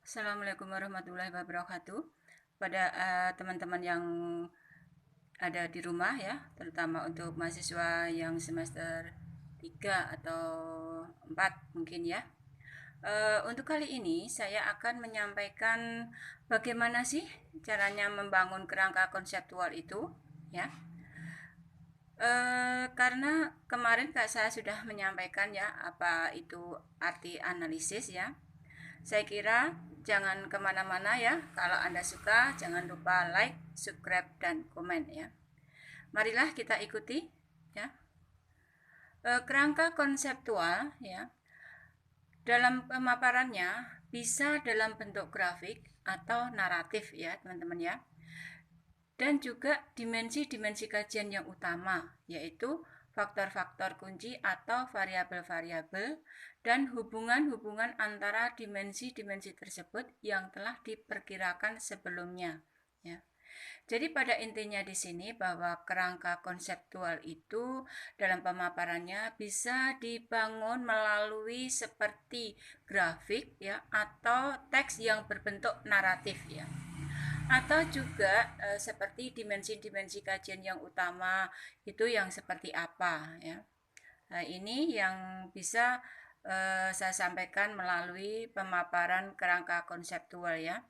Assalamualaikum warahmatullahi wabarakatuh. Pada teman-teman yang ada di rumah ya, terutama untuk mahasiswa yang semester 3 atau 4 mungkin ya. Untuk kali ini saya akan menyampaikan bagaimana sih caranya membangun kerangka konseptual itu ya. Karena kemarin Kak saya sudah menyampaikan ya apa itu arti analisis ya. Saya kira jangan kemana-mana ya. Kalau Anda suka, jangan lupa like, subscribe, dan komen ya. Marilah kita ikuti ya. Kerangka konseptual ya. Dalam pemaparannya bisa dalam bentuk grafik atau naratif ya teman-teman ya. Dan juga dimensi-dimensi kajian yang utama, yaitu faktor-faktor kunci atau variabel-variabel dan hubungan-hubungan antara dimensi-dimensi tersebut yang telah diperkirakan sebelumnya. Ya. Jadi pada intinya di sini bahwa kerangka konseptual itu dalam pemaparannya bisa dibangun melalui seperti grafik ya atau teks yang berbentuk naratif ya, atau juga seperti dimensi-dimensi kajian yang utama itu yang seperti apa ya. Nah, ini yang bisa saya sampaikan melalui pemaparan kerangka konseptual ya.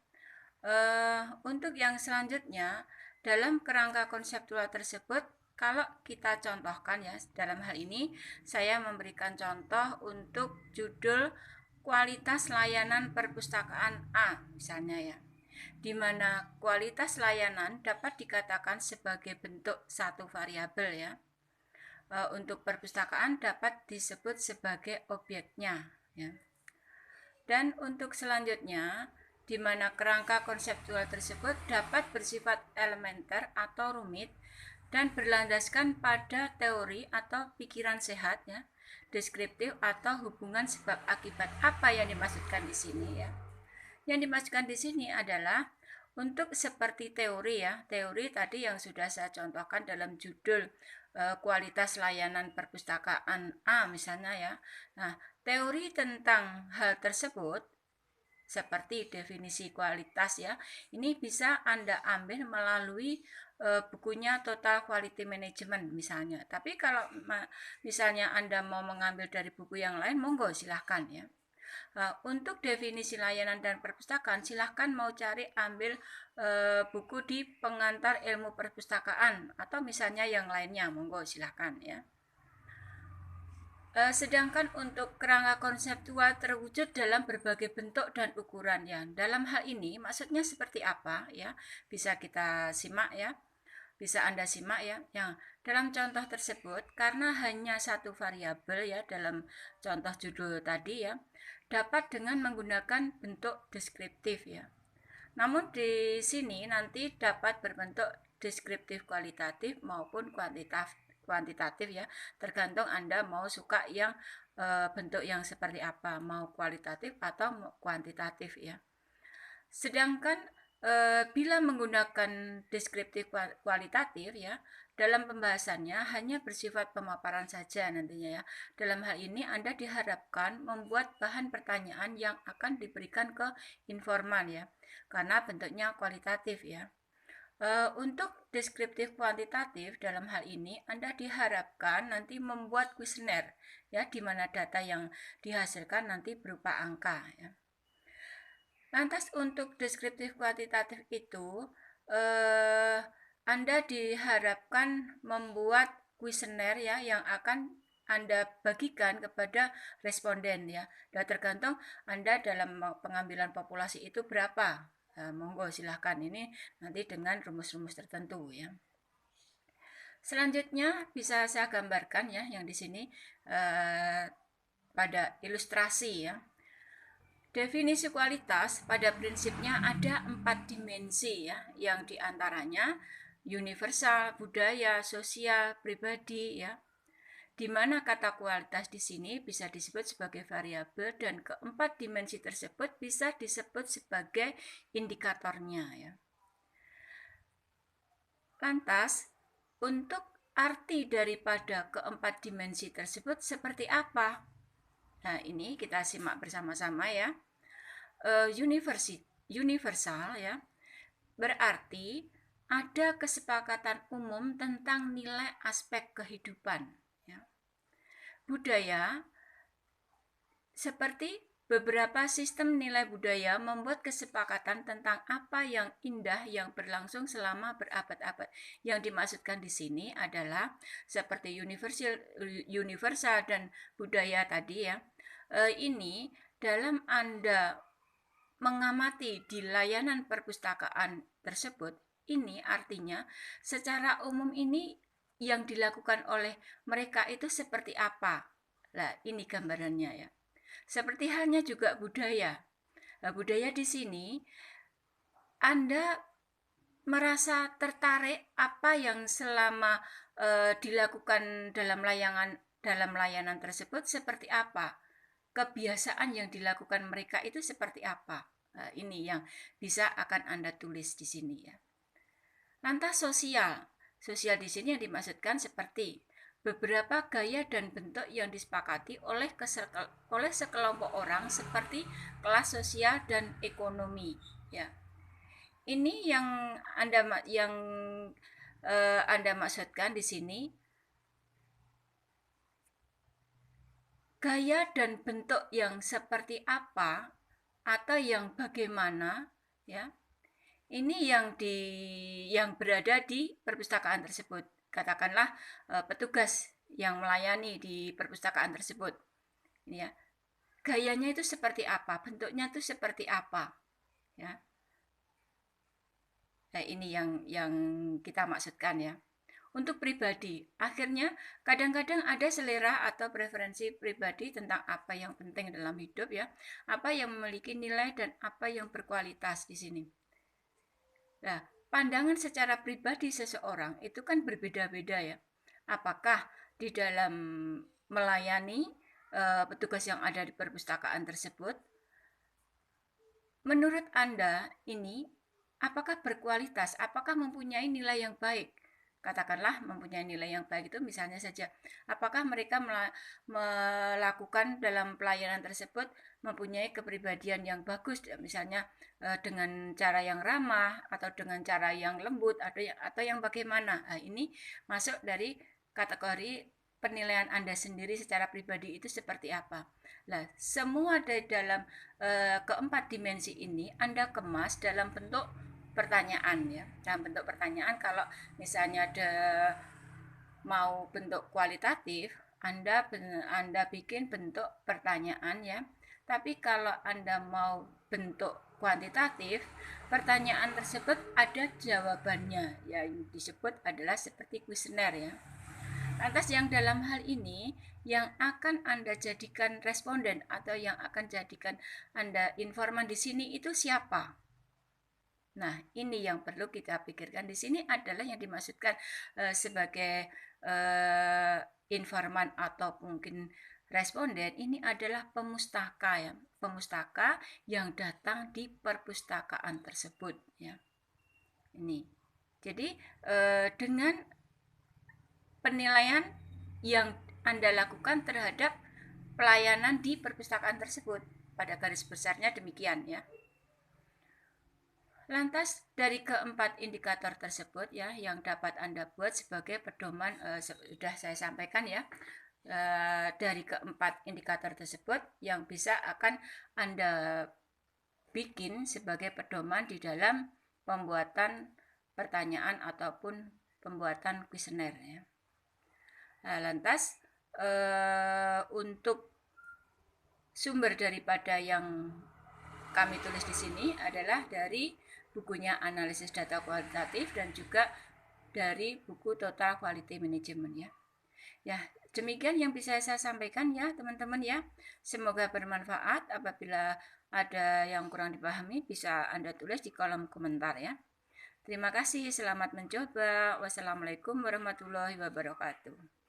Untuk yang selanjutnya, dalam kerangka konseptual tersebut, kalau kita contohkan ya, dalam hal ini saya memberikan contoh untuk judul kualitas layanan perpustakaan A misalnya ya, di mana kualitas layanan dapat dikatakan sebagai bentuk satu variabel ya. Untuk perpustakaan dapat disebut sebagai objeknya ya. Dan untuk selanjutnya, di mana kerangka konseptual tersebut dapat bersifat elementer atau rumit dan berlandaskan pada teori atau pikiran sehat ya, deskriptif atau hubungan sebab akibat. Apa yang dimaksudkan di sini ya? Yang dimaksudkan di sini adalah untuk seperti teori ya, teori tadi yang sudah saya contohkan dalam judul kualitas layanan perpustakaan A misalnya ya. Nah, teori tentang hal tersebut seperti definisi kualitas ya, ini bisa Anda ambil melalui bukunya Total Quality Management misalnya. Tapi kalau misalnya Anda mau mengambil dari buku yang lain, monggo silahkan ya. Untuk definisi layanan dan perpustakaan, silahkan mau cari ambil buku di pengantar ilmu perpustakaan atau misalnya yang lainnya, monggo silahkan ya. Sedangkan untuk kerangka konseptual terwujud dalam berbagai bentuk dan ukuran ya. Dalam hal ini maksudnya seperti apa ya? Bisa kita simak ya. Bisa Anda simak ya. Yang dalam contoh tersebut karena hanya satu variabel ya dalam contoh judul tadi ya, dapat dengan menggunakan bentuk deskriptif ya. Namun di sini nanti dapat berbentuk deskriptif kualitatif maupun kuantitatif ya, tergantung Anda mau suka yang bentuk yang seperti apa, mau kualitatif atau kuantitatif ya. Sedangkan bila menggunakan deskriptif kualitatif ya, dalam pembahasannya hanya bersifat pemaparan saja nantinya ya. Dalam hal ini Anda diharapkan membuat bahan pertanyaan yang akan diberikan ke informan ya, karena bentuknya kualitatif ya. Untuk deskriptif kuantitatif dalam hal ini Anda diharapkan nanti membuat kuesioner ya, di mana data yang dihasilkan nanti berupa angka ya. Lantas untuk deskriptif kuantitatif itu Anda diharapkan membuat kuesioner ya yang akan Anda bagikan kepada responden ya. Dan tergantung Anda dalam pengambilan populasi itu berapa. Monggo silahkan ini nanti dengan rumus-rumus tertentu ya. Selanjutnya bisa saya gambarkan ya yang di sini pada ilustrasi ya. Definisi kualitas pada prinsipnya ada 4 dimensi ya, yang diantaranya universal, budaya, sosial, pribadi ya. Di mana kata kualitas di sini bisa disebut sebagai variabel dan keempat dimensi tersebut bisa disebut sebagai indikatornya ya. Lantas, untuk arti daripada keempat dimensi tersebut seperti apa? Nah, ini kita simak bersama-sama ya. universal ya, berarti ada kesepakatan umum tentang nilai aspek kehidupan ya. Budaya seperti beberapa sistem nilai budaya membuat kesepakatan tentang apa yang indah yang berlangsung selama berabad-abad. Yang dimaksudkan di sini adalah seperti universal dan budaya tadi ya. Ini dalam Anda mengamati di layanan perpustakaan tersebut, ini artinya secara umum ini yang dilakukan oleh mereka itu seperti apa. Nah, ini gambarannya ya. Seperti halnya juga budaya. Nah, budaya di sini Anda merasa tertarik apa yang selama dilakukan dalam layanan tersebut seperti apa? Kebiasaan yang dilakukan mereka itu seperti apa? Nah, ini yang bisa akan Anda tulis di sini ya. Lantas sosial. Sosial di sini yang dimaksudkan seperti beberapa gaya dan bentuk yang disepakati oleh sekelompok orang seperti kelas sosial dan ekonomi ya. Ini yang Anda maksudkan di sini, gaya dan bentuk yang seperti apa atau yang bagaimana ya. Ini yang berada di perpustakaan tersebut. Katakanlah petugas yang melayani di perpustakaan tersebut. Ini ya. Gayanya itu seperti apa? Bentuknya itu seperti apa? Ya. Nah, ini yang kita maksudkan ya. Untuk pribadi, akhirnya kadang-kadang ada selera atau preferensi pribadi tentang apa yang penting dalam hidup ya, apa yang memiliki nilai dan apa yang berkualitas di sini. Nah, pandangan secara pribadi seseorang itu kan berbeda-beda ya. Apakah di dalam melayani petugas yang ada di perpustakaan tersebut, menurut Anda ini apakah berkualitas, apakah mempunyai nilai yang baik? Katakanlah mempunyai nilai yang baik itu misalnya saja, apakah mereka melakukan dalam pelayanan tersebut mempunyai kepribadian yang bagus, misalnya dengan cara yang ramah atau dengan cara yang lembut atau yang bagaimana. Nah, ini masuk dari kategori penilaian Anda sendiri secara pribadi itu seperti apa. Nah, semua dari dalam keempat dimensi ini Anda kemas dalam bentuk pertanyaan ya. Dalam bentuk pertanyaan, kalau misalnya ada mau bentuk kualitatif, Anda bikin bentuk pertanyaan ya. Tapi kalau Anda mau bentuk kuantitatif, pertanyaan tersebut ada jawabannya. Yang disebut adalah seperti kuesioner ya. Lantas yang dalam hal ini yang akan Anda jadikan responden atau yang akan jadikan Anda informan di sini itu siapa? Nah, ini yang perlu kita pikirkan di sini adalah yang dimaksudkan sebagai informan atau mungkin responden ini adalah pemustaka ya, pemustaka yang datang di perpustakaan tersebut ya. Ini. Jadi dengan penilaian yang Anda lakukan terhadap pelayanan di perpustakaan tersebut, pada garis besarnya demikian ya. Lantas dari keempat indikator tersebut ya yang dapat Anda buat sebagai pedoman sudah saya sampaikan ya, dari keempat indikator tersebut yang bisa akan Anda bikin sebagai pedoman di dalam pembuatan pertanyaan ataupun pembuatan kuesioner ya. Nah, lantas untuk sumber daripada yang kami tulis di sini adalah dari bukunya Analisis Data Kualitatif dan juga dari buku Total Quality Management ya. Ya, demikian yang bisa saya sampaikan ya teman-teman ya. Semoga bermanfaat. Apabila ada yang kurang dipahami bisa Anda tulis di kolom komentar ya. Terima kasih, selamat mencoba. Wassalamualaikum warahmatullahi wabarakatuh.